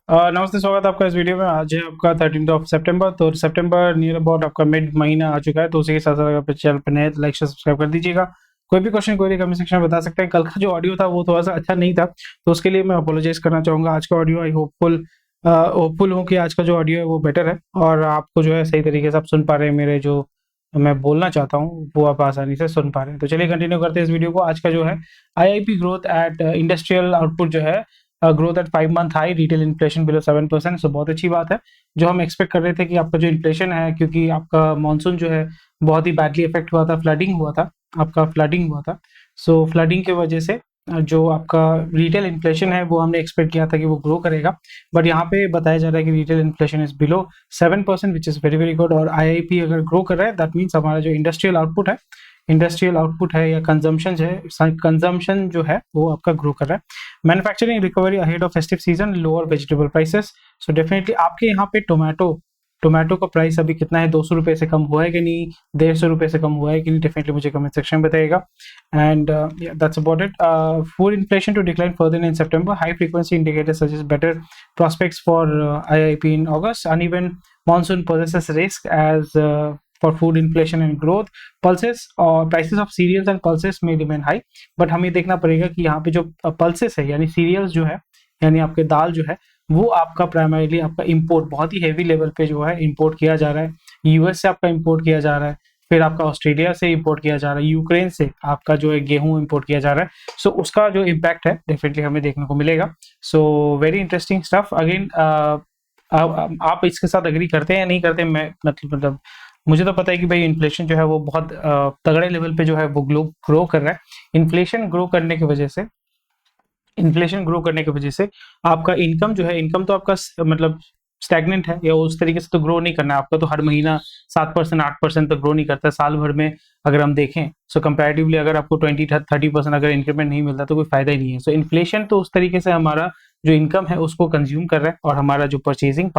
नमस्ते, स्वागत है आपका इस वीडियो में। आज है आपका 13 सितंबर। तो सितंबर नियर अबाउट आपका मिड महीना आ चुका है, तो उसी के साथ साथ अगर चैनल पर नए तो लाइक शेयर सब्सक्राइब कर दीजिएगा। कोई भी क्वेश्चन कोई कमेंट सेक्शन में बता सकते हैं। कल का जो ऑडियो था वो थोड़ा सा अच्छा नहीं था, तो उसके लिए मैं अपोलोजाइज करना चाहूँगा। आज का ऑडियो आई होपफुल हूँ कि आज का जो ऑडियो है वो बेटर है और आपको जो है सही तरीके से आप सुन पा रहे हैं। मेरे जो मैं बोलना चाहता हूँ वो आप आसानी से सुन पा रहे हैं। तो चलिए कंटिन्यू करते हैं इस वीडियो को। आज का जो है IIP growth at industrial output जो है, growth at 5 month high, retail inflation below 7%। सो बहुत अच्छी बात है। जो हम एक्सपेक्ट कर रहे थे कि आपका जो इन्फ्लेशन है, क्योंकि आपका मानसून जो है बहुत ही बैडली इफेक्ट हुआ था, फ्लडिंग हुआ था। सो फ्लडिंग की वजह से जो आपका रिटेल इन्फ्लेशन है वो हमने एक्सपेक्ट किया था कि वो ग्रो करेगा, बट यहाँ पे बताया जा रहा है कि retail inflation is below 7%, which is very very good. और आईआईपी अगर ग्रो कर रहा है दैट मीन्स हमारा जो इंडस्ट्रियल आउटपुट है या कंजम्पशन जो है वो आपका ग्रो कर रहा है। Manufacturing recovery ahead of festive season, lower vegetable prices. So definitely आपके यहाँ पे टोमेटो का प्राइस अभी कितना है, 200 रुपये से कम हुआ है कि नहीं, 150 रुपये से कम हुआ है कि नहीं, डेफिनेटली मुझे कमेंट सेक्शन में बताइएगा। And that's about it. Food inflation to decline further in September, high frequency indicators suggest better prospects for IIP in August. Uneven monsoon poses risk as for food inflation and growth. Pulses और prices of cereals and pulses may remain high. But हमें देखना पड़ेगा कि यहाँ पे जो pulses है यानी सीरियल्स जो है, यानी आपके दाल जो है, वो आपका प्राइमरीली आपका इंपोर्ट बहुत ही हैवी लेवल पे जो है इंपोर्ट किया जा रहा है। यूएस से आपका इंपोर्ट किया जा रहा है, फिर आपका ऑस्ट्रेलिया से इंपोर्ट किया जा रहा है, यूक्रेन से आपका जो है गेहूं इंपोर्ट किया जा रहा है। सो उसका जो इम्पैक्ट है डेफिनेटली हमें देखने को मिलेगा। सो वेरी इंटरेस्टिंग स्टफ। अगेन आप इसके साथ अग्री करते हैं या नहीं करते? मैं मतलब मुझे तो पता है कि भाई इन्फ्लेशन जो है वो बहुत तगड़े लेवल पे जो है वो ग्रो कर रहा है। इन्फ्लेशन ग्रो करने की वजह से आपका इनकम जो है, इनकम तो आपका मतलब स्टैग्नेंट है या उस तरीके से तो ग्रो नहीं करना है आपका। तो हर महीना 7% 8% तो ग्रो नहीं करता साल भर में अगर हम देखें। सो कंपैरेटिवली अगर आपको 20-30% अगर इंक्रीमेंट नहीं मिलता तो कोई फायदा ही नहीं है। सो इन्फ्लेशन तो उस तरीके से हमारा जो इनकम है उसको कंज्यूम कर रहा है, और हमारा जो परचेजिंग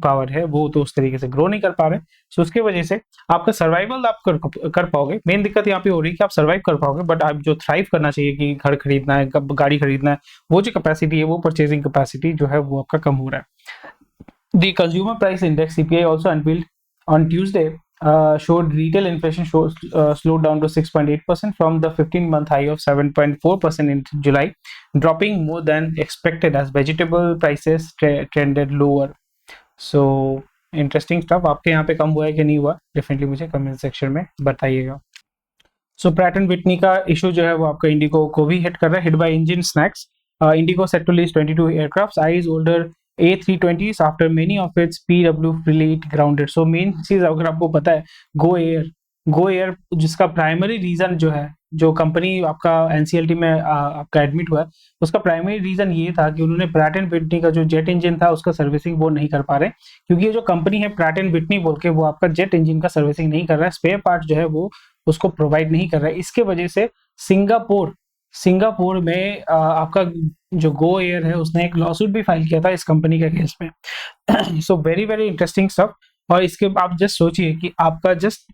पावर है वो तो उस तरीके से ग्रो नहीं कर पा रहे। सो उसकी वजह से आपका सर्वाइवल आप कर पाओगे। मेन दिक्कत यहाँ पे हो रही है कि आप सर्वाइव कर पाओगे, बट आप जो थ्राइव करना चाहिए कि घर खरीदना है, गाड़ी खरीदना है, वो जो कैपेसिटी है, वो परचेजिंग कैपेसिटी जो है वो आपका कम हो रहा है। The consumer price index CPI also unveiled on Tuesday showed retail inflation slowed down to 6.8% from the 15-month high of 7.4% in July, dropping more than expected as vegetable prices trended lower. So interesting stuff. आपके यहाँ पे कम हुआ है कि नहीं हुआ, definitely मुझे comment section में बताइएगा। सो प्रैट एंड विटनी का इशू जो है वो आपका इंडिगो को भी हिट कर रहा है, hit by engine snacks. Indigo set to lease 22 aircrafts, eyes older A320s after many of its PW fleet grounded. So main चीज अगर आपको पता है, गो एयर जिसका प्राइमरी रीजन जो है, जो कंपनी आपका एनसीएलटी में आपका एडमिट हुआ है, उसका प्राइमरी रीजन ये था कि उन्होंने प्रैट एंड विटनी का जो जेट इंजन था उसका सर्विसिंग वो नहीं कर पा रहे, क्योंकि ये जो कंपनी है प्रैट एंड विटनी बोल के, वो आपका जेट इंजन का सर्विसिंग नहीं कर रहा है, स्पेयर पार्ट जो है वो उसको प्रोवाइड नहीं कर रहा है। इसके वजह से सिंगापुर में आपका जो गो एयर है उसने एक लॉसूट भी फाइल किया था इस कंपनी के अगेंस्ट में। सो वेरी वेरी इंटरेस्टिंग स्टफ। और इसके आप जस्ट सोचिए कि आपका जस्ट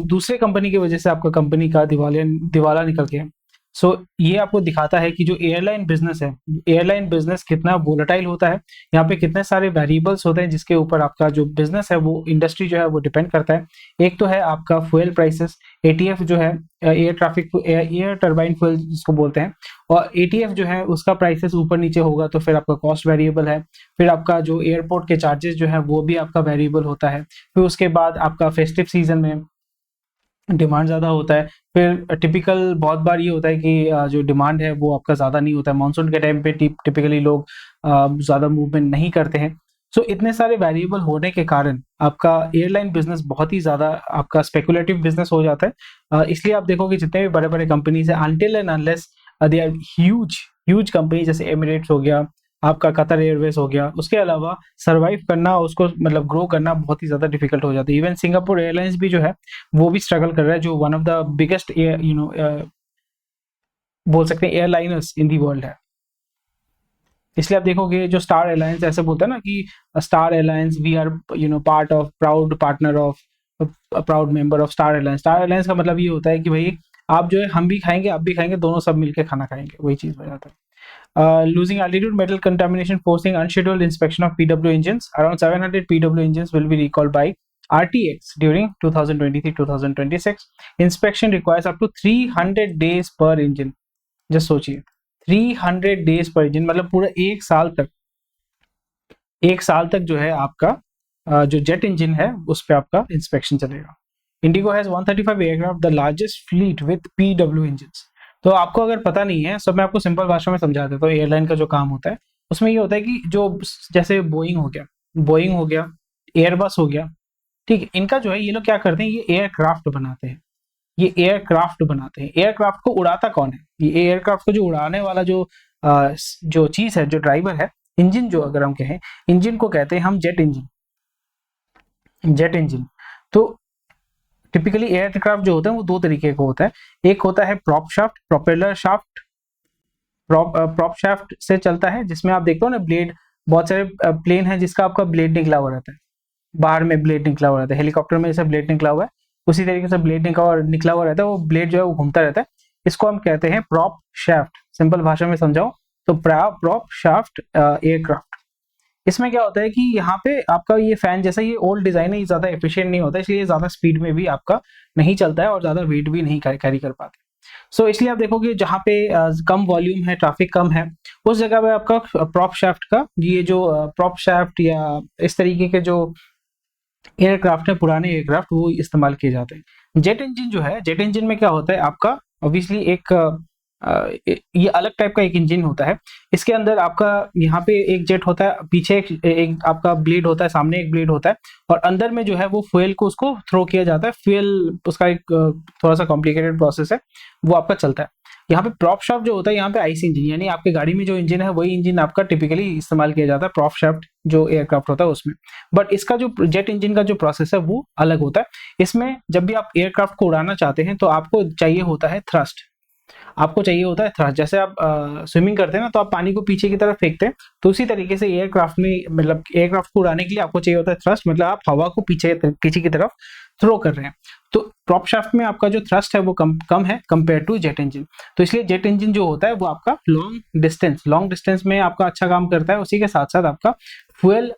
दूसरे कंपनी की वजह से आपका कंपनी का दिवाला निकल गया। सो ये आपको दिखाता है कि जो एयरलाइन बिजनेस कितना वोलेटाइल होता है। यहाँ पे कितने सारे वेरिएबल्स होते हैं जिसके ऊपर आपका जो बिजनेस है, वो इंडस्ट्री जो है वो डिपेंड करता है। एक तो है आपका फ्यूल प्राइसेस, एटीएफ जो है, एयर टर्बाइन फ्यूल जिसको बोलते हैं, और एटीएफ जो है उसका प्राइसेस ऊपर नीचे होगा तो फिर आपका कॉस्ट वेरिएबल है। फिर आपका जो एयरपोर्ट के चार्जेस जो है वो भी आपका वेरिएबल होता है। फिर उसके बाद आपका फेस्टिव सीजन में डिमांड ज़्यादा होता है। फिर टिपिकल बहुत बार ये होता है कि जो डिमांड है वो आपका ज़्यादा नहीं होता है, मानसून के टाइम पे टिपिकली लोग ज़्यादा मूवमेंट नहीं करते हैं। सो इतने सारे वेरिएबल होने के कारण आपका एयरलाइन बिजनेस बहुत ही ज़्यादा आपका स्पेकुलेटिव बिजनेस हो जाता है। इसलिए आप देखो कि जितने भी बड़े बड़े कंपनीज हैं, until and unless they are huge company, जैसे एमिरेट्स हो गया, आपका कतर एयरवेज हो गया, उसके अलावा सर्वाइव करना, उसको मतलब ग्रो करना बहुत ही ज़्यादा डिफिकल्ट हो जाता है। इवन सिंगापुर एयरलाइंस भी जो है वो भी स्ट्रगल कर रहा है, जो वन ऑफ द बिगेस्ट बोल सकते हैं एयरलाइनर्स इन दी वर्ल्ड है। इसलिए आप देखोगे जो स्टार एयरलाइंस ऐसे बोलते हैं ना कि Star Airlines we are part of proud partner of proud member of Star Airlines. Star Airlines का मतलब ये होता है कि भाई आप जो है हम भी खाएंगे आप भी खाएंगे, दोनों सब मिलके खाना खाएंगे, वही चीज़ हो जाता है। losing altitude, metal contamination, forcing unscheduled inspection of PW engines. Around 700 PW engines will be recalled by RTX during 2023-2026. Inspection requires up to 300 days per engine. Just सोचिए 300 days per engine, मतलब पूरा एक साल तक जो है आपका जो जेट इंजन है उस पर आपका इंस्पेक्शन चलेगा. Indigo has 135 aircraft, the largest fleet with PW engines. तो आपको अगर पता नहीं है, सब मैं आपको सिंपल भाषा में समझा देता हूँ. एयरलाइन का जो काम होता है उसमें ये होता है कि जो जैसे बोइंग हो गया, एयरबस हो गया, ठीक है, इनका जो है ये लोग क्या करते हैं, ये एयरक्राफ्ट बनाते हैं. एयरक्राफ्ट को उड़ाता कौन है? ये एयरक्राफ्ट को जो उड़ाने वाला जो चीज है, जो ड्राइवर है, इंजन जो अगर हम कहें, इंजन को कहते हैं हम जेट इंजन. तो टिपिकली एयरक्राफ्ट जो होता है वो दो तरीके का होता है. एक होता है prop shaft, propeller shaft. Prop shaft से चलता है, जिसमें आप देखते हो ना ब्लेड, बहुत सारे प्लेन है जिसका आपका ब्लेड निकला हुआ रहता है, बाहर में ब्लेड निकला हुआ रहता है. हेलीकॉप्टर में जैसे ब्लेड निकला हुआ है, उसी तरीके से ब्लेड निकला हुआ रहता है. वो ब्लेड जो है वो घूमता रहता है. इसको हम कहते हैं प्रॉप शाफ्ट. सिंपल भाषा में समझाओ तो प्रॉप शाफ्ट एयरक्राफ्ट. इसमें क्या होता है कि यहाँ पे आपका ये फैन जैसा, ये ओल्ड डिजाइन है, ये ज्यादा एफिशिएंट नहीं होता, इसलिए ज्यादा स्पीड में भी आपका नहीं चलता है और ज्यादा वेट भी नहीं कैरी कर पाते. सो इसलिए आप देखोगे जहाँ पे कम वॉल्यूम है, ट्रैफिक कम है, उस जगह पे आपका प्रॉप शाफ्ट का ये जो प्रॉप शाफ्ट या इस तरीके के जो एयरक्राफ्ट है, पुराने एयरक्राफ्ट, वो इस्तेमाल किए जाते हैं. जेट इंजन जो है, जेट इंजन में क्या होता है आपका, ऑब्वियसली ये अलग टाइप का एक इंजन होता है. इसके अंदर आपका यहाँ पे एक जेट होता है, पीछे एक आपका ब्लेड होता है, सामने एक ब्लेड होता है, और अंदर में जो है वो फ्यूल को उसको थ्रो किया जाता है. फ्यूल उसका एक थोड़ा सा कॉम्प्लिकेटेड प्रोसेस है, वो आपका चलता है. यहाँ पे प्रॉप शाफ्ट जो होता है, यहाँ पे आईसी इंजन, यानी आपके गाड़ी में जो इंजन है वही इंजन आपका टिपिकली इस्तेमाल किया जाता है प्रॉप शाफ्ट जो एयरक्राफ्ट होता है उसमें. बट इसका जो जेट इंजन का जो प्रोसेस है वो अलग होता है. इसमें जब भी आप एयरक्राफ्ट को उड़ाना चाहते हैं तो आपको चाहिए होता है थ्रस्ट. जैसे आप स्विमिंग करते हैं ना, तो आप पानी को पीछे की तरफ फेंकते हैं, तो उसी तरीके से एयरक्राफ्ट में, मतलब एयरक्राफ्ट को उड़ाने के लिए आपको चाहिए होता है थ्रस्ट, मतलब आप हवा को पीछे की तरफ थ्रो कर रहे हैं. तो प्रॉप शाफ्ट में आपका जो थ्रस्ट है वो कम है कंपेयर टू जेट इंजन. तो इसलिए जेट इंजन जो होता है वो आपका लॉन्ग डिस्टेंस में आपका अच्छा काम करता है. उसी के साथ साथ आपका फ्यूल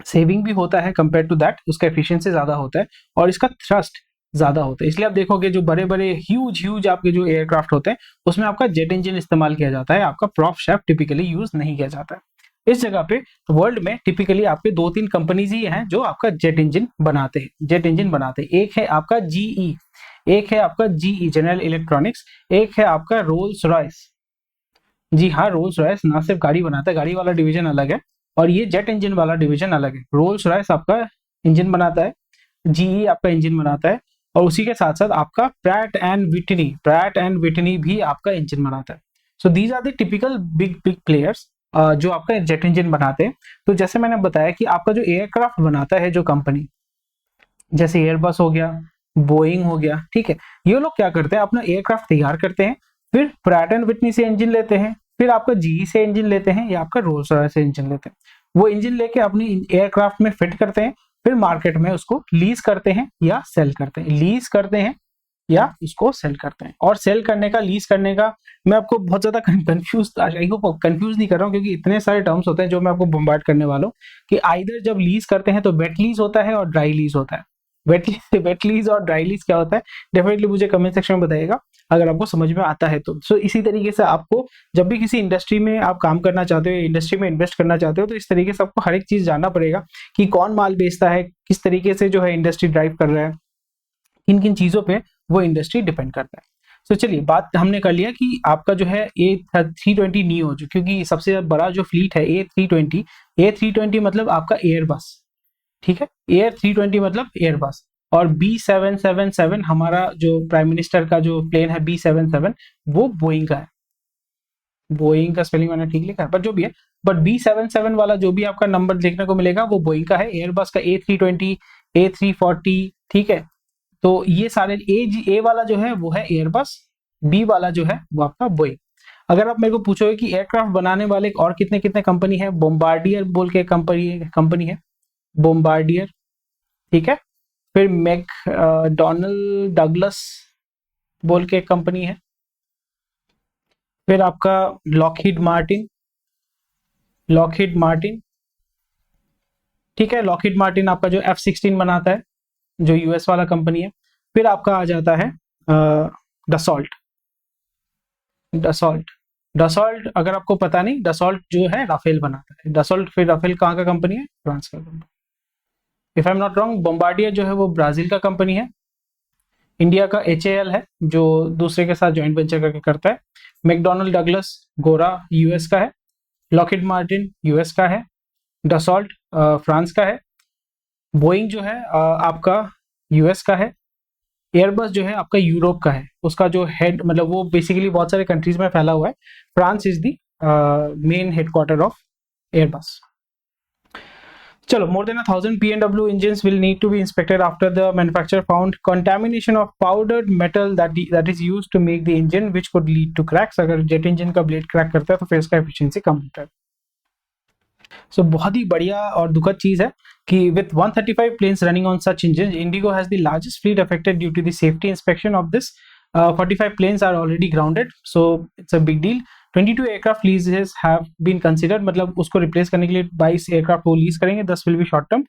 सेविंग भी होता है कंपेयर टू दैट, उसका एफिशिएंसी ज्यादा होता है और इसका थ्रस्ट ज्यादा होता है. इसलिए आप देखोगे जो बड़े बड़े ह्यूज आपके जो एयरक्राफ्ट होते हैं उसमें आपका जेट इंजन इस्तेमाल किया जाता है, आपका प्रॉप शाफ्ट टिपिकली यूज नहीं किया जाता है. इस जगह पे वर्ल्ड में टिपिकली आपके 2-3 कंपनीज ही हैं जो आपका जेट इंजन बनाते हैं. एक है आपका GE जनरल इलेक्ट्रॉनिक्स, एक है आपका रोल्स रॉयस. जी हाँ, रोल्स रॉयस ना सिर्फ गाड़ी बनाता है, गाड़ी वाला डिवीजन अलग है और ये जेट इंजन वाला डिवीजन अलग है. रोल्स रॉयस आपका इंजन बनाता है, GE आपका इंजन बनाता है, और उसी के साथ साथ आपका प्रैट एंड विटनी भी आपका इंजन बनाता है. So these are the typical big players जो आपका जेट इंजन बनाते हैं. तो जैसे मैंने बताया कि आपका जो एयरक्राफ्ट बनाता है जो कंपनी, जैसे एयरबस हो गया, बोइंग हो गया, ठीक है, ये लोग क्या करते हैं, अपना एयरक्राफ्ट तैयार करते हैं, फिर प्रैट एंड विटनी से इंजन लेते हैं, फिर आपका GE से इंजन लेते हैं या आपका रोल्स रॉयस से इंजन लेते हैं. वो इंजन लेके अपनी एयरक्राफ्ट में फिट करते हैं, फिर मार्केट में उसको लीज करते हैं या सेल करते हैं. और सेल करने का, लीज करने का, मैं आपको बहुत ज्यादा कंफ्यूज नहीं कर रहा हूँ, क्योंकि इतने सारे टर्म्स होते हैं जो मैं आपको बम्बार्ड करने वाला हूँ कि आइदर जब लीज करते हैं तो वेट लीज होता है और ड्राई लीज होता है. वेट लीज और ड्राई लीज क्या होता है, डेफिनेटली मुझे कमेंट सेक्शन में बताइएगा अगर आपको समझ में आता है तो. सो इसी तरीके से आपको जब भी किसी इंडस्ट्री में आप काम करना चाहते हो, इंडस्ट्री में इन्वेस्ट करना चाहते हो, तो इस तरीके से आपको हर एक चीज जानना पड़ेगा कि कौन माल बेचता है, किस तरीके से जो है इंडस्ट्री ड्राइव कर रहा है, किन किन चीजों पे वो इंडस्ट्री डिपेंड करता है. तो चलिए, बात हमने कर लिया कि आपका जो है A320 नीओ, जो क्योंकि सबसे बड़ा जो फ्लीट है A320 मतलब आपका एयरबस, ठीक है, A320 मतलब एयरबस, और B777 हमारा जो प्राइम मिनिस्टर का जो प्लेन है B77, वो बोइंग का है. बोइंग का स्पेलिंग मैंने ठीक लिखा है, पर जो भी है, बट B77 वाला जो भी आपका नंबर देखने को मिलेगा वो बोइंग का है. एयरबस का A320, A340, ठीक है. तो ये सारे ए वाला जो है वो है एयरबस, बी वाला जो है वो आपका बोइंग. अगर आप मेरे को पूछोगे कि एयरक्राफ्ट बनाने वाले और कितने कितने कंपनी है, बोम्बार्डियर बोल के कंपनी है, बोम्बार्डियर, ठीक है. फिर मैकडॉनल्ड डगलस बोल के कंपनी है. फिर आपका लॉकहीड मार्टिन, लॉकहीड मार्टिन, ठीक है, लॉकहीड मार्टिन आपका जो F-16 बनाता है, जो यूएस वाला कंपनी है। फिर आपका आ जाता है डसॉल्ट, डसॉल्ट, डसॉल्ट अगर आपको पता नहीं, डसॉल्ट जो है राफेल बनाता है, डसॉल्ट। फिर राफेल कहाँ का कंपनी है? फ्रांस का company. If I am not wrong, Bombardier जो है वो ब्राजील का कंपनी है। इंडिया का HAL है, जो दूसरे के साथ ज्वाइंट वेंचर करके करता है। मैकडॉनल्ड डगलस गोरा यूएस का है। लॉकहीड मार्टिन यूएस का है। डसॉल्ट फ्रांस का है। बोइंग जो है आपका यूएस का है। एयरबस जो है आपका यूरोप का है, उसका जो हेड मतलब वो बेसिकली बहुत सारे कंट्रीज में फैला हुआ है। France is the main headquarter of Airbus. चलो, more than 1,000 P&W engines will need to be inspected after the manufacturer found contamination of powdered metal that is used to make the engine, which could lead to cracks. अगर jet engine का blade crack करता है तो फिर इसका efficiency कम होता है। सो बहुत ही बढ़िया और दुखद चीज है कि with 135 planes running on such engines, Indigo has the largest fleet affected due to the safety inspection of this. 45 planes are already grounded, so it's a big deal. 22 aircraft leases have been considered, मतलब उसको replace करने के लिए 22 aircraft वो lease करेंगे, 10 will be short term.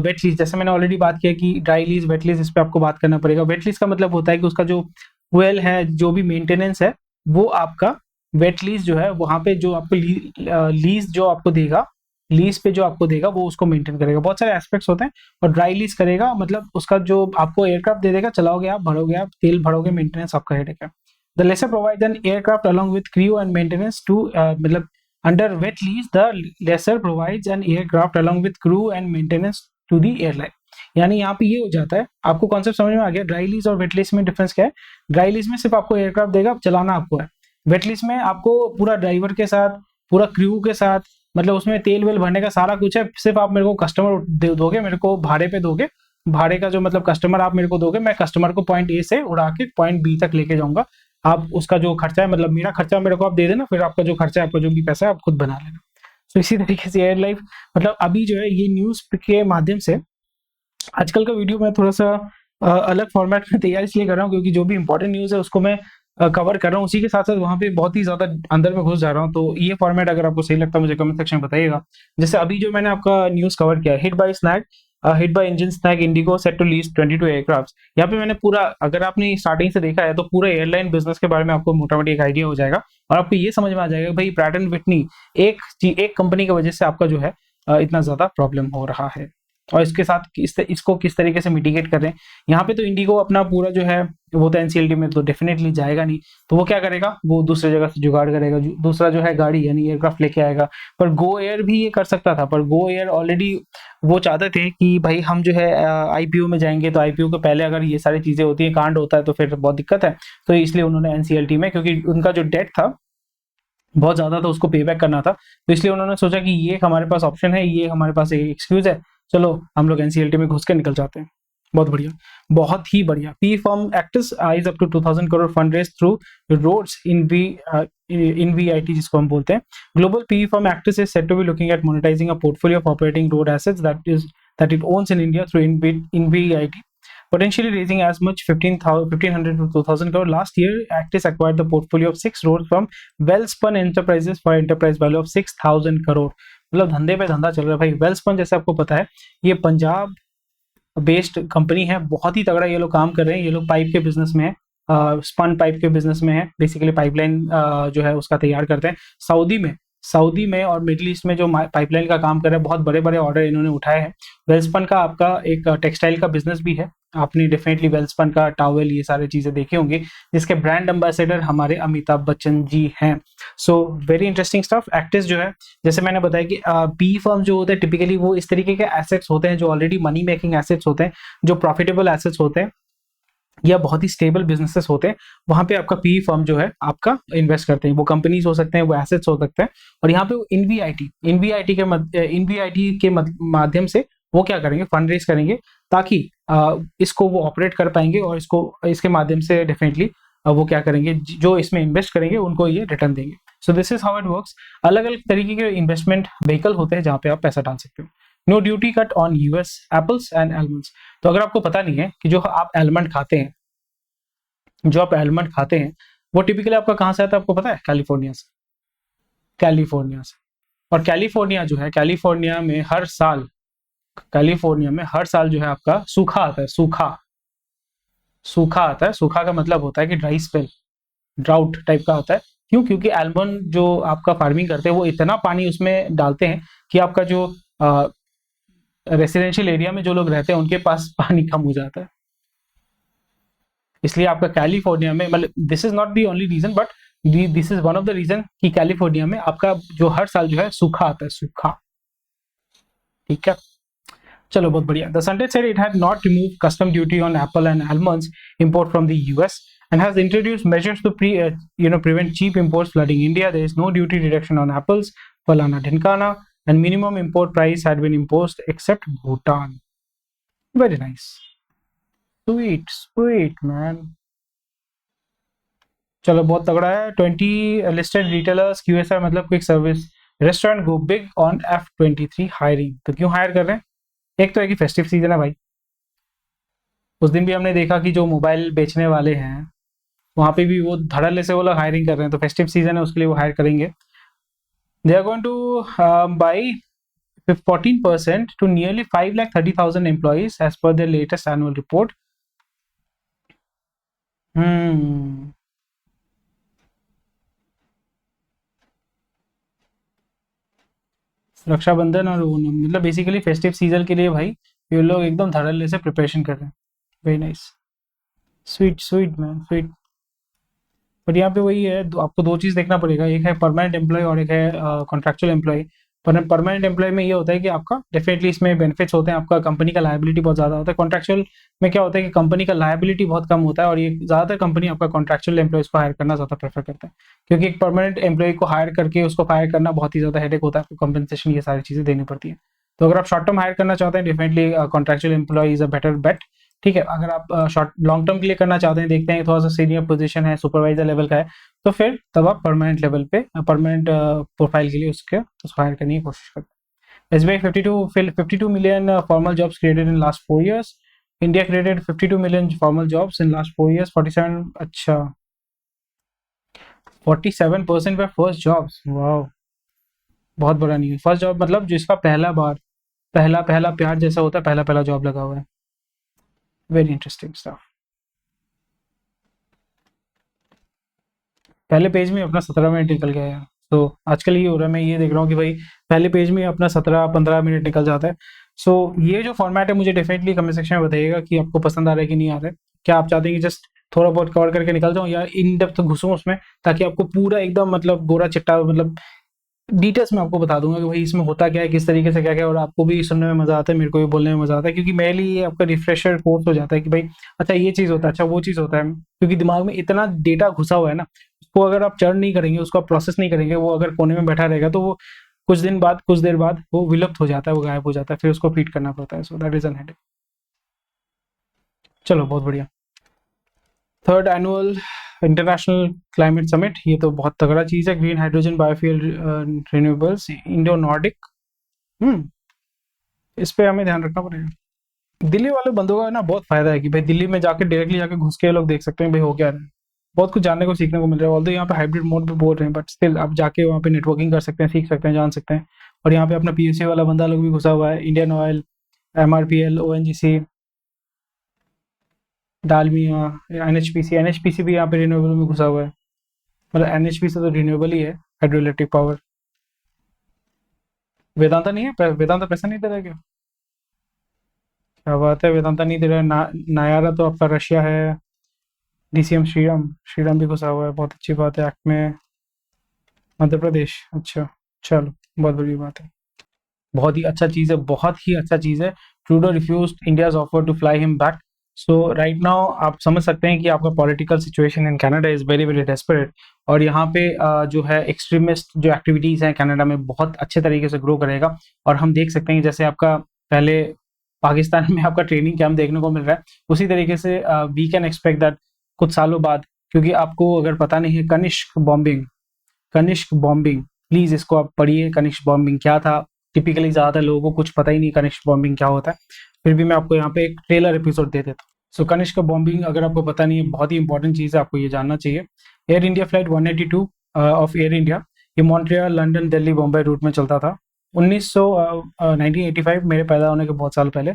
Wait lease, जैसे मैंने already बात किया कि ड्राई लीज, वेट लीज, इस पे आपको बात करना पड़ेगा। वेट लीज का मतलब होता है कि उसका जो फ्यूल है, जो भी मेंटेनेंस है, वो आपका वेट लीज जो है वहां पे जो आपको लीज जो आपको देगा, लीज पे जो आपको देगा वो उसको मेंटेन करेगा। बहुत सारे एस्पेक्ट्स होते हैं। और ड्राई लीज करेगा मतलब उसका जो आपको एयरक्राफ्ट दे देगा, चलाओगे आप, भरोगे आप, तेल भरोगे, मेंटेनेंस आपका हेडेक है। The lessor provides an aircraft along with crew and maintenance to मतलब under wet lease the lessor provides an aircraft along with crew and maintenance to the airline। यानी यहाँ पे ये हो जाता है, आपको कॉन्सेप्ट समझ में आ गया। ड्राई लीज और वेट लीज में डिफरेंस क्या है? ड्राई लीज में सिर्फ आपको एयरक्राफ्ट देगा, चलाना आपको है। वेट लीज में आपको पूरा ड्राइवर के साथ, पूरा क्रू के साथ, मतलब उसमें तेल वेल भरने का सारा कुछ है। सिर्फ आप मेरे को कस्टमर दोगे, मेरे को भाड़े पे दोगे, भाड़े का जो मतलब कस्टमर आप मेरे को दोगे, मैं कस्टमर को पॉइंट ए से उड़ा के पॉइंट बी तक लेके जाऊंगा। आप उसका जो खर्चा है, मतलब मेरा खर्चा मेरे को आप दे देना, फिर आपका जो खर्चा है, आपका जो भी पैसा है, आप खुद बना लेना। तो इसी तरीके से एयर लाइफ, मतलब अभी जो है ये न्यूज के माध्यम से, आजकल का वीडियो मैं थोड़ा सा अलग फॉर्मेट में तैयार इसलिए कर रहा हूँ क्योंकि जो भी इंपॉर्टेंट न्यूज है उसको मैं कवर कर रहा हूँ, उसी के साथ साथ वहाँ पे बहुत ही ज्यादा अंदर में घुस जा रहा हूँ। तो ये फॉर्मेट अगर आपको सही लगता है मुझे कमेंट सेक्शन में बताइएगा। जैसे अभी जो मैंने आपका न्यूज कवर किया, hit by engine snag, IndiGo set to lease 22 aircraft. यहाँ पे मैंने पूरा, अगर आपने स्टार्टिंग से देखा है तो पूरा एयरलाइन बिजनेस के बारे में आपको मोटा मोटी एक आइडिया हो जाएगा और आपको ये समझ में आ जाएगा भाई प्रैट एंड विटनी एक कंपनी की वजह से आपका जो है इतना ज्यादा प्रॉब्लम हो रहा है, और इसके साथ इसको किस तरीके से मिटिगेट कर रहे हैं। यहाँ पे तो इंडिगो अपना पूरा जो है वो तो एनसीएलटी में तो डेफिनेटली जाएगा नहीं, तो वो क्या करेगा, वो दूसरे जगह से जुगाड़ करेगा, दूसरा जो है गाड़ी यानी एयरक्राफ्ट लेके आएगा। पर गो एयर भी ये कर सकता था, पर गो एयर ऑलरेडी वो चाहते थे कि भाई हम जो है आईपीओ में जाएंगे, तो आईपीओ के पहले अगर ये सारी चीजें होती है, कांड होता है, तो फिर बहुत दिक्कत है। तो इसलिए उन्होंने एनसीएलटी में, क्योंकि उनका जो डेट था बहुत ज्यादा था, उसको पे बैक करना था, तो इसलिए उन्होंने सोचा कि ये हमारे पास ऑप्शन है, ये हमारे पास एक एक्सक्यूज है, चलो हम लोग एनसीएलटी में घुस के निकल जाते हैं। बहुत बढ़िया, बहुत ही बढ़िया। P firm Actis eyes up to 2000 crore fund raise through roads InvIT, जिसको हम बोलते हैं। Global P firm Actis is set to be looking at monetising a portfolio of operating road assets that it owns in India through InVIT, potentially raising as much 1,500 to 2,000 crore. Last year, Actis acquired the portfolio of 6 roads from Wellspun Enterprises for enterprise value of 6,000 crore। मतलब धंधे पे धंधा चल रहा है भाई। वेलस्पन जैसे आपको पता है ये पंजाब बेस्ड कंपनी है, बहुत ही तगड़ा ये लोग काम कर रहे हैं। ये लोग पाइप के बिजनेस में है, स्पन पाइप के बिजनेस में है, बेसिकली पाइपलाइन जो है उसका तैयार करते हैं। सऊदी में और मिडिल ईस्ट में जो पाइपलाइन का काम कर रहे हैं, बहुत बड़े बड़े ऑर्डर इन्होंने उठाए हैं। वेलस्पन का आपका एक टेक्सटाइल का बिजनेस भी है, आपने डेफिनेटली वेलस्पन का टावल ये सारी चीजें देखे होंगे, जिसके ब्रांड एम्बेसडर हमारे अमिताभ बच्चन जी हैं। So very interesting stuff. Actis जो है, जैसे मैंने बताया कि पी फर्म जो होते हैं टिपिकली वो इस तरीके के एसेट्स होते हैं जो ऑलरेडी मनी मेकिंग एसेट्स होते हैं, जो प्रॉफिटेबल एसेट्स होते हैं या बहुत ही स्टेबल बिजनेसेस होते हैं, वहां पे आपका पी फर्म जो है आपका इन्वेस्ट करते हैं। वो कंपनीज हो सकते हैं, वो एसेट्स हो सकते हैं, और यहाँ पे इनवीआईटी के माध्यम से वो क्या करेंगे, फंड रेज करेंगे ताकि इसको वो ऑपरेट कर पाएंगे, और इसके माध्यम से डेफिनेटली वो क्या करेंगे, जो इसमें इन्वेस्ट करेंगे उनको ये रिटर्न देंगे। So this is how it works. अलग अलग तरीके के इन्वेस्टमेंट व्हीकल होते हैं जहाँ पे आप पैसा डाल सकते हो। No duty cut on US apples and almonds. तो अगर आपको पता नहीं है कि जो आप एलमंड खाते हैं, वो टिपिकली आपका कहाँ से आता है आपको पता है? कैलिफोर्निया से। कैलिफोर्निया से। और कैलिफोर्निया जो है, कैलिफोर्निया में हर साल जो है आपका सूखा आता है, सूखा। सूखा आता है, सूखा का मतलब होता है कि ड्राई स्पेल, ड्राउट टाइप का होता है। क्यों? क्योंकि आलमंड जो आपका फार्मिंग करते हैं वो इतना पानी उसमें डालते हैं कि आपका जो रेसिडेंशियल एरिया में जो लोग रहते हैं उनके पास पानी कम हो जाता है। इसलिए आपका कैलिफोर्निया में, मतलब this is not the only reason, but this is one of the reason कि कैलिफोर्निया में आपका जो हर साल जो है सूखा आता है, सूखा। ठीक है, चलो बहुत बढ़िया। The Sunday said it had not removed custom duty on apple and almonds import from the US and has introduced measures to prevent cheap imports flooding India. There is no duty reduction on apples, falana dhinkana, and minimum import price had been imposed except Bhutan. Very nice. Sweet, sweet man. चलो बहुत तगड़ा है। 20 listed retailers QSR मतलब quick service restaurant go big on F23 hiring. तो क्यों higher कर रहे हैं? एक तो है कि फेस्टिव सीजन है भाई। उस दिन भी हमने देखा कि जो मोबाइल बेचने वाले हैं वहां पे भी वो धड़ल्ले से वो लोग हायरिंग कर रहे हैं, तो फेस्टिव सीजन है उसके लिए वो हायर करेंगे। They are going to buy 14% to nearly 5,30,000 employees as per their latest annual report. Hmm. Rakshabandhan और ओणम मतलब बेसिकली फेस्टिव सीजन के लिए भाई ये लोग एकदम धड़ल्ले से प्रिपरेशन कर रहे हैं। Very nice, sweet sweet man, sweet. But यहाँ पे वही है, आपको दो चीज़ देखना पड़ेगा, एक है परमानेंट एम्प्लॉय और एक है कॉन्ट्रैक्चुअल एम्प्लॉय। पर परमानेंट एम्प्लॉय में ये होता है कि आपका डेफिनेटली इसमें बेनिफिट्स होते हैं, आपका कंपनी का लायबिलिटी बहुत ज़्यादा होता है। कॉन्ट्रैक्चुअल में क्या होता है कि कंपनी का लायबिलिटी बहुत कम होता है, और ये ज़्यादातर कंपनी आपका कॉन्ट्रैक्चुअल एम्प्लॉयज़ को हायर करना ज़्यादा प्रेफर करते हैं, क्योंकि एक परमानेंट एम्प्लॉय को हायर करके उसको फायर करना बहुत ही ज़्यादा हेडेक होता है, आपको कंपनसेशन ये सारी चीज़ें देनी पड़ती है। तो अगर आप शॉर्ट टर्म हायर करना चाहते हैं, definitely contractual employ is a better bet. ठीक है, अगर आप शॉर्ट लॉन्ग टर्म के लिए करना चाहते हैं, देखते हैं थोड़ा सा सीनियर पोजीशन है, सुपरवाइजर लेवल का है, तो फिर तब आप परमानेंट लेवल पे परमानेंट प्रोफाइल के लिए उसको हायर करने की कोशिश करते हैं। SBI 52 million formal jobs created in last 4 years. India created 52 million formal jobs in last 4 years. 47, अच्छा 47% were first jobs. वाह, बहुत बड़ा नहीं है। फर्स्ट जॉब मतलब जिसका पहला पहला प्यार जैसा होता है, पहला पहला जॉब लगा हुआ है। Very interesting stuff. पहले पेज में अपना 17 मिनट निकल गया यार। तो आजकल ये हो रहा है, मैं ये देख रहा हूँ कि भाई पहले पेज में अपना 17-15 मिनट निकल जाता है। सो ये जो फॉर्मेट है, मुझे डेफिनेटली कमेंट सेक्शन में बताइएगा कि आपको पसंद आ रहा है कि नहीं आ रहा है। क्या आप चाहते हैं कि जस्ट थोड़ा बहुत कवर करके निकल जाऊँ, या इन डेप्थ घुसूँ उसमें, ताकि आपको पूरा एकदम मतलब गोरा चिट्टा मतलब डिटेल्स में आपको बता दूंगा कि भाई इसमें होता क्या है, किस तरीके से क्या क्या, और आपको भी सुनने में मजा आता है, मेरे को भी बोलने में मजा आता है, क्योंकि मेरे लिए ये आपका रिफ्रेशर कोर्स हो जाता है कि भाई अच्छा ये चीज़ होता है, अच्छा वो चीज़ होता है, क्योंकि दिमाग में इतना डेटा घुसा हुआ है ना, उसको अगर आप चर्न नहीं करेंगे, उसको आप प्रोसेस नहीं करेंगे, वो अगर कोने में बैठा रहेगा तो वो कुछ देर बाद वो विलुप्त हो जाता है, वो गायब हो जाता है, फिर उसको फीड करना पड़ता है। So that is an headache. चलो बहुत बढ़िया। Third annual international climate summit, ये तो बहुत तगड़ा चीज़ है। Green hydrogen, biofuel, renewables, Indo Nordic. इस पे हमें ध्यान रखना पड़ेगा। दिल्ली वाले बंदों का ना बहुत फायदा है कि भाई दिल्ली में जाके डायरेक्टली जाके घुस के ये लोग देख सकते हैं भाई हो क्या रहा है। बहुत कुछ जानने को सीखने को मिल रहा है। ऑल्दो यहाँ पे हाइब्रिड मोड पे बोल रहे हैं, बट स्टिल आप जाके वहाँ पे नेटवर्किंग कर सकते हैं, सीख सकते हैं, जान सकते हैं। और यहाँ पे अपना PUC वाला बंदा लोग भी घुसा हुआ है, Indian oil, MRPL, ONGC, Dalmia, NHPC भी यहाँ पे रिन्यूएबल में घुसा हुआ है। मतलब NHPC तो रिन्यूएबल ही है, हाइड्रो इलेक्ट्रिक पावर। वेदांता नहीं है, वेदांता पैसा नहीं दे रहा है क्या? क्या बात है, वेदांता नहीं दे रहा है। नायारा तो आपका रशिया है। DCM श्रीराम, श्रीराम भी घुसा हुआ है, बहुत अच्छी बात है। एक्ट में मध्य प्रदेश, अच्छा, चलो बहुत बड़ी बात है, बहुत ही अच्छा चीज़ है, बहुत ही अच्छा चीज़ है। Trudeau refused India's offer to fly him back. So right now आप समझ सकते हैं कि आपका political situation in Canada is very very desperate, और यहाँ पे जो है एक्सट्रीमिस्ट जो एक्टिविटीज़ हैं कनाडा में बहुत अच्छे तरीके से ग्रो करेगा। और हम देख सकते हैं जैसे आपका पहले पाकिस्तान में आपका ट्रेनिंग कैंप देखने को मिल रहा है, उसी तरीके से वी कैन एक्सपेक्ट दैट कुछ सालों बाद, क्योंकि आपको अगर पता नहीं है कनिष्क बॉम्बिंग, प्लीज इसको आप पढ़िए, कनिष्क बॉम्बिंग क्या था। टिपिकली ज़्यादातर लोगों को कुछ पता ही नहीं कनिष्क बॉम्बिंग क्या होता है, फिर भी मैं आपको यहाँ पे एक ट्रेलर एपिसोड दे देता हूँ। सो कनिष्क का बॉम्बिंग अगर आपको पता नहीं है, बहुत ही इंपॉर्टेंट चीज़ है, आपको ये जानना चाहिए। Air India flight 182 of Air India, ये Montreal, London, Delhi, Bombay route में चलता था 1985, मेरे पैदा होने के बहुत साल पहले।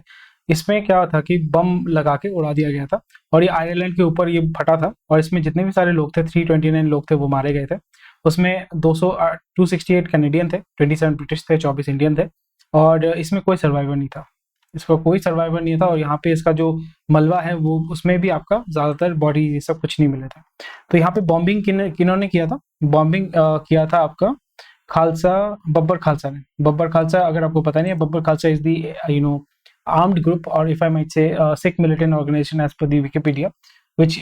इसमें क्या था कि बम लगा के उड़ा दिया गया था, और ये आयरलैंड के ऊपर ये फटा था, और इसमें जितने भी सारे लोग थे, 329 लोग थे, वो मारे गए थे। उसमें 268 कैनेडियन थे, 27 ब्रिटिश थे, 24 इंडियन थे, और इसमें कोई सर्वाइवर नहीं था। इसका कोई सर्वाइवर नहीं था, और यहाँ पे इसका जो मलबा है वो, उसमें भी आपका ज़्यादातर बॉडी ये सब कुछ नहीं मिले थे। तो यहाँ पे बॉम्बिंग किन्होंने किया था? बॉम्बिंग किया था आपका खालसा, बब्बर खालसा ने। बब्बर खालसा, अगर आपको पता नहीं है, Babbar Khalsa is the armed group, or if I might say Sikh militant organization as per the Wikipedia, which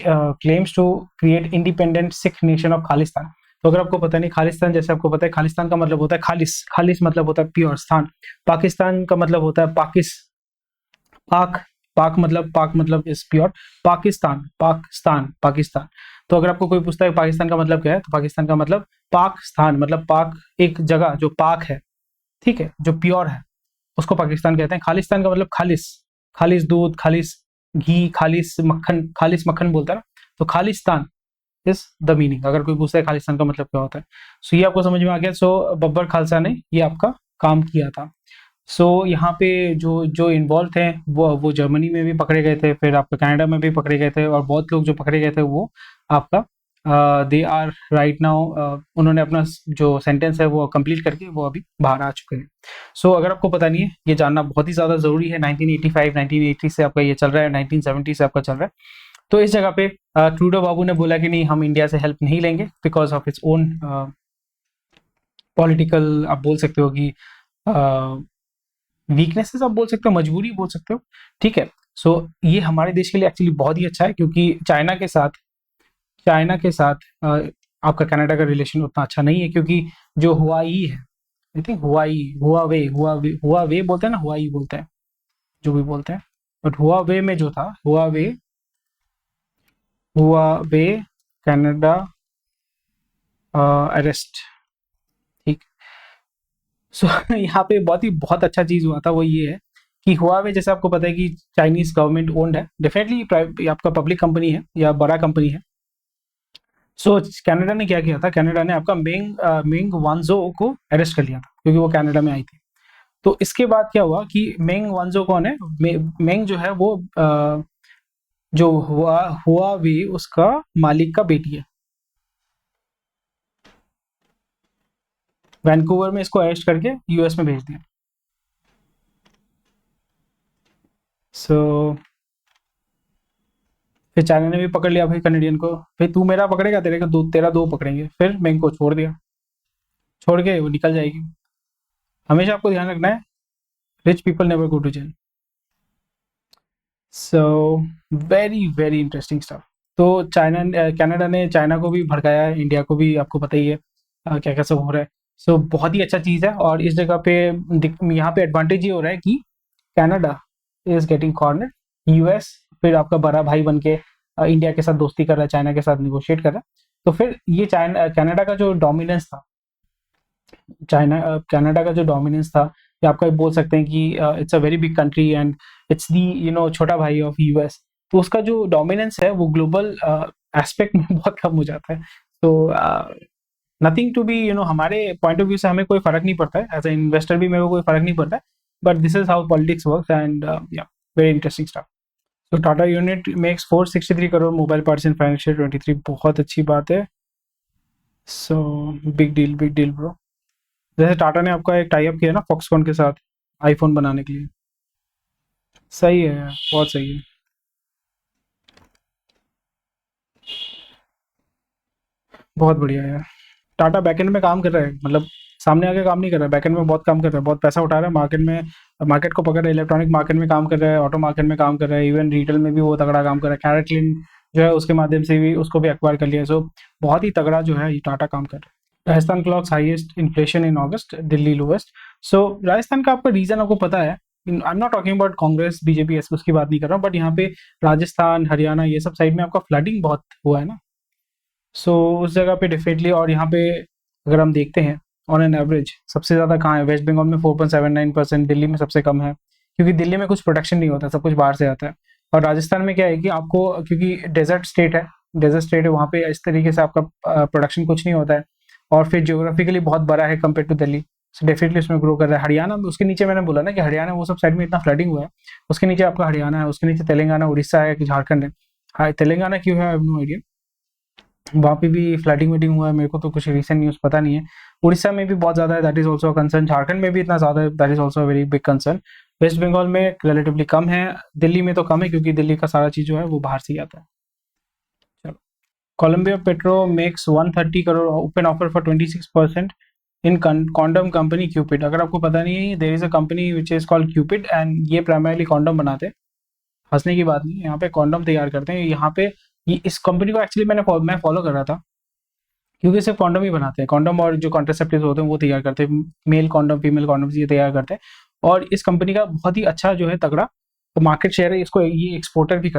claims to create independent Sikh nation of Khalistan। तो अगर आपको पता नहीं, खालिस्तान, जैसे आपको पता है, खालिस्तान का मतलब होता है खालिस, खालिस मतलब होता है प्योर स्थान। पाकिस्तान का मतलब होता है पाक, पाक मतलब इज प्योर। पाकिस्तान, पाकिस्तान। तो अगर आपको कोई पूछता है पाकिस्तान का मतलब क्या है, तो पाकिस्तान का मतलब पाक स्थान, मतलब पाक एक जगह जो पाक है, ठीक है, जो प्योर है, उसको पाकिस्तान कहते हैं। खालिस्तान का मतलब खालिस, खालिस दूध, खालिस घी, खालिस मक्खन बोलता है ना, तो खालिस्तान इज द मीनिंग। अगर कोई पूछता है खालिस्तान का मतलब क्या होता है, सो ये आपको समझ में आ गया। सो बब्बर खालसा ने ये आपका काम किया था। सो यहाँ पे जो जो इन्वॉल्व थे, वो जर्मनी में भी पकड़े गए थे, फिर आपका कनाडा में भी पकड़े गए थे, और बहुत लोग जो पकड़े गए थे वो आपका दे आर राइट नाउ, उन्होंने अपना जो सेंटेंस है वो कंप्लीट करके वो अभी बाहर आ चुके हैं। सो अगर आपको पता नहीं है, ये जानना बहुत ही ज़्यादा ज़रूरी है। 1985 1980 से आपका ये चल रहा है, 1970 से आपका चल रहा है। तो इस जगह पे ट्रूडो बाबू ने बोला कि नहीं, हम इंडिया से हेल्प नहीं लेंगे, because of its own political, आप बोल सकते हो कि वीकनेसेस, आप बोल सकते हो मजबूरी बोल सकते हो, ठीक है। सो ये हमारे देश के लिए एक्चुअली बहुत ही अच्छा है, क्योंकि चाइना के साथ आपका कनाडा का रिलेशन उतना अच्छा नहीं है, क्योंकि जो हुआई है, आई थिंक हुआवे बोलते हैं ना, हुआई बोलते हैं, जो भी बोलते हैं, बट हुआवे में जो था, हुआवे कनाडा अरेस्ट, ठीक। सो यहाँ पे बहुत अच्छा चीज हुआ था, वो ये है कि हुआवे, जैसे आपको पता है कि चाइनीज गवर्नमेंट ओन्ड है, डेफिनेटली आपका पब्लिक कंपनी है या बड़ा कंपनी है। सो कनाडा ने क्या किया था, कनाडा ने आपका मेंग वांजो को अरेस्ट कर लिया था, क्योंकि वो कनाडा में आई थी। तो इसके बाद क्या हुआ कि मेंग वांजो कौन है? मेंग जो है वो जो हुआ भी उसका मालिक का बेटी है। वैंकूवर में इसको अरेस्ट करके यूएस में भेज दिया। सो फिर चाइना ने भी पकड़ लिया भाई कनेडियन को, फिर तू मेरा पकड़ेगा, तेरा दो पकड़ेंगे, फिर मेंग को छोड़ दिया, छोड़ के वो निकल जाएगी। हमेशा आपको ध्यान रखना है, rich people never go to jail. So very very interesting stuff. तो कनाडा ने चाइना को भी भड़काया है, इंडिया को भी, आपको पता ही है क्या क्या सब हो रहा है। सो बहुत ही अच्छा चीज़ है, और इस जगह पे यहाँ पे एडवांटेज ये हो रहा है कि Canada is getting corner, US फिर आपका बड़ा भाई बन के इंडिया के साथ दोस्ती कर रहा है, चाइना के साथ निगोशिएट कर रहा है। तो फिर ये कनाडा का जो डोमिनेंस था, कनाडा का जो डोमिनेंस था, या आपका बोल सकते हैं कि it's a very big country and it's the छोटा भाई ऑफ यूएस। तो उसका जो डोमिनेंस है वो ग्लोबल एस्पेक्ट में बहुत कम हो जाता है। तो नथिंग टू बी हमारे पॉइंट ऑफ व्यू से हमें कोई फर्क नहीं पड़ता है, एज ए इन्वेस्टर भी मेरे को कोई फर्क नहीं पड़ता है, but this is how politics works and या वेरी इंटरेस्टिंग स्टफ। तो Tata unit makes 463 crore mobile parts in financial 23, बहुत अच्छी बात है। So big deal bro. जैसे टाटा ने आपका एक टाई अप किया ना फॉक्सकॉन के साथ आईफोन बनाने के लिए, सही है यार, बहुत सही है, बहुत बढ़िया यार। टाटा बैकएंड में काम कर रहा है, मतलब सामने आके काम नहीं कर रहा है, बैकएंड में बहुत काम कर रहा है, बहुत पैसा उठा रहा है, मार्केट को पकड़ रहा है, इलेक्ट्रॉनिक मार्केट में काम कर रहा है, ऑटो मार्केट में काम कर रहा है, इवन रिटेल में भी वो तगड़ा काम कर रहा है। कैरेटलिन जो है उसके माध्यम से भी उसको भी एक्वायर कर लिया। सो बहुत ही तगड़ा जो है ये टाटा काम कर रहा है। Rajasthan clocks highest inflation in August, Delhi lowest. So Rajasthan का आपका रीजन आपको पता है, I am not talking about Congress BJP, उसकी बात नहीं कर रहा हूँ, बट यहाँ पे राजस्थान हरियाणा ये सब साइड में आपका फ्लडिंग बहुत हुआ है ना। सो उस जगह पे डेफिनेटली, और यहाँ पे अगर हम देखते हैं ऑन एन एवरेज सबसे ज़्यादा कहाँ है, वेस्ट बंगाल में 4.79%, दिल्ली में सबसे कम है, क्योंकि दिल्ली में कुछ प्रोटेक्शन नहीं होता, सब कुछ बाहर से आता है। और राजस्थान में क्या है कि आपको, क्योंकि डेजर्ट स्टेट है, वहाँ पे इस तरीके से आपका प्रोडक्शन कुछ नहीं होता है, और फिर ज्योग्राफिकली बहुत बड़ा है compare to Delhi, so definitely उसमें ग्रो कर रहा है। हरियाणा में उसके नीचे मैंने बोला ना कि हरियाणा वो सब साइड में इतना फ्लडिंग हुआ है, उसके नीचे आपका हरियाणा है, उसके नीचे तेलंगाना, उड़ीसा है कि झारखंड है। हाँ, तेलंगाना क्यों है, आई हैव नो आइडिया। वहाँ पे भी फ्लडिंग वडिंग हुआ है, मेरे को तो कुछ रिसेंट न्यूज़ पता नहीं है। उड़ीसा में भी बहुत ज़्यादा है, that is also concern. Jharkhand में भी इतना ज़्यादा है, that is also very big concern. West Bengal में रिलेटिवली कम है, दिल्ली में तो कम है क्योंकि दिल्ली का सारा चीज़ जो है वो बाहर से ही आता है। चलो, Columbia Petro makes 130 crore open offer for 26% in condom company Cupid. अगर आपको पता नहीं है, there is a company which is called Cupid, and ये प्राइमरली कॉन्डम बनाते हैं। हंसने की बात नहीं है, यहाँ पे कॉन्डम तैयार करते हैं यहाँ पे। ये इस कंपनी को एक्चुअली मैं फॉलो कर रहा था, क्योंकि सिर्फ कॉन्डम ही बनाते हैं, कॉन्डम और जो कॉन्ट्रासेप्टिव होते हैं वो तैयार करते हैं, मेल कॉन्डम फीमेल कॉन्डम ये तैयार करते हैं। और इस कंपनी का बहुत ही अच्छा जो है तगड़ा तो मार्केट शेयर है, इसको ये एक्सपोर्ट भी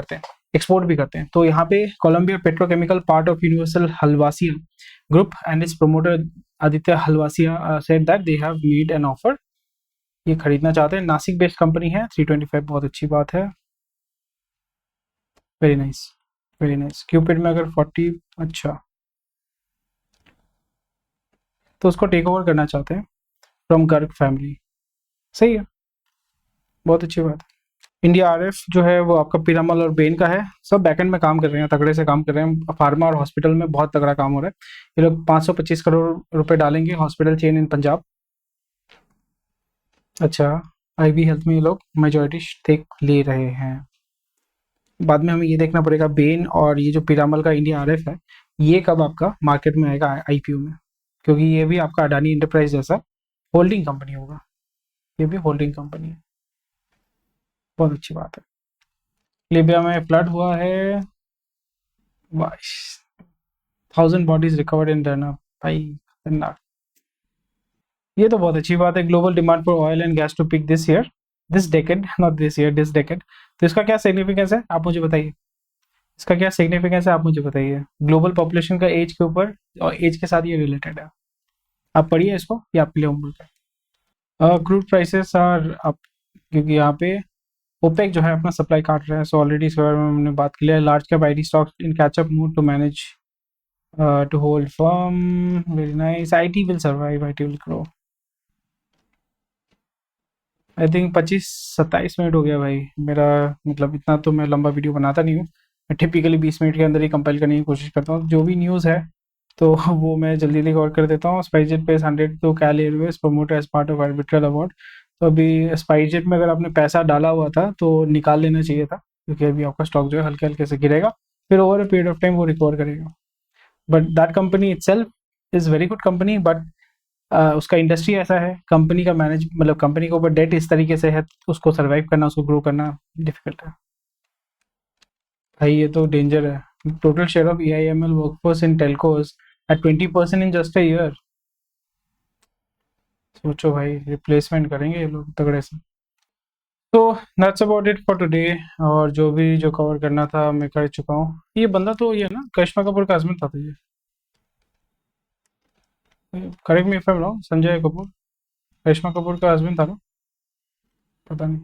करते हैं। तो यहाँ पे Columbia Petrochemical part of Universal Halwasia group and its promoter Aditya Halwasia said that they have made an offer. ये खरीदना चाहते हैं, नासिक बेस्ड कंपनी है, 325, बहुत अच्छी बात है। Very nice, very nice. Cupid में अगर 40, अच्छा, तो उसको टेक ओवर करना चाहते हैं फ्रॉम गर्ग फैमिली। सही है, बहुत अच्छी बात है। इंडिया आरएफ जो है वो आपका पीरामल और बेन का है, सब बैकएंड में काम कर रहे हैं, तगड़े से काम कर रहे हैं। फार्मा और हॉस्पिटल में बहुत तगड़ा काम हो रहा है। ये लोग 525 करोड़ रुपए डालेंगे हॉस्पिटल चेन इन पंजाब। अच्छा, आईबी हेल्थ में ये लोग मेजोरिटी स्टेक ले रहे हैं। बाद में हमें ये देखना पड़ेगा बेन और ये जो पीरामल का इंडिया आरएफ है, ये कब आपका मार्केट में आएगा आईपीओ में, क्योंकि ये भी आपका अडानी इंटरप्राइज जैसा होल्डिंग कंपनी होगा। ये भी होल्डिंग कंपनी है, बहुत अच्छी बात है। लीबिया में फ्लड हुआ है, 1000 बॉडीज रिकवर्ड इन डरना, भाई खतरनाक। ये तो बहुत अच्छी बात है। Global demand for oil and gas to peak this decade, not this year, this decade. तो इसका क्या सिग्निफिकेंस है आप मुझे बताइए, इसका क्या सिग्निफिकेंस है आप मुझे बताइए। ग्लोबल पॉपुलेशन का एज के ऊपर और एज के साथ ये रिलेटेड है। आप पढ़िए इसको, ये आपके लिए होमवर्क है। क्रूड प्राइसेस आर अप, क्योंकि यहाँ पे ओपेक जो है अपना सप्लाई काट रहा है। सो ऑलरेडी इस बारे में हमने बात की है। Large cap IT stocks in catch up mood to manage to hold firm. Very nice. IT will survive, IT will grow. I think 25-27 minute हो गया भाई मेरा, मतलब इतना तो मैं लंबा वीडियो बनाता नहीं हूँ। मैं टिपिकली 20 मिनट के अंदर ही कंपाइल करने की कोशिश करता हूँ, जो भी न्यूज़ है तो वो मैं जल्दी जल्दी कवर कर देता हूँ। स्पाइसजेट पे 100 तो Kal Airways promoter as part of arbitral award. तो अभी स्पाइसजेट में अगर आपने पैसा डाला हुआ था तो निकाल लेना चाहिए था, क्योंकि अभी आपका स्टॉक जो है हल्के हल्के से गिरेगा, फिर over a period of time वो रिकवर करेगा। But that company itself is very good company, but उसका इंडस्ट्री ऐसा है, कंपनी का मैनेज मतलब कंपनी के ऊपर डेट इस तरीके से है, उसको सर्वाइव करना, उसको ग्रो करना डिफिकल्ट है भाई। ये तो डेंजर है। Total share of EIML workforce in telcos at 20% in just a year. सोचो भाई, रिप्लेसमेंट करेंगे ये लोग तगड़े से। तो that's about it for today. और जो भी जो कवर करना था मैं कर चुका हूँ। ये बंदा तो ये है ना, करिश्मा कपूर का हस्बैंड था, तो ये correct me if I am wrong, Sanjay Kapoor Karisma Kapoor का हस्बैंड था ना, पता नहीं।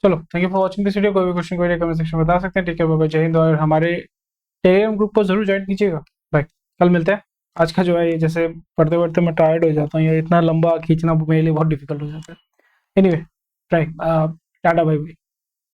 चलो, thank you for watching this video. कोई भी क्वेश्चन कोई कमेंट सेक्शन में बता सकते हैं। ठीक है, बाय बाय, जय हिंद। और हमारे टेलीग्राम ग्रुप को जरूर ज्वाइन कीजिएगा। बाय, कल मिलते हैं। आज का जो है ये जैसे पढ़ते पढ़ते मैं टायर्ड हो जाता हूँ, ये इतना लंबा खींचना मेरे लिए बहुत डिफिकल्ट हो जाता है। Anyway, try, tata, bye bye.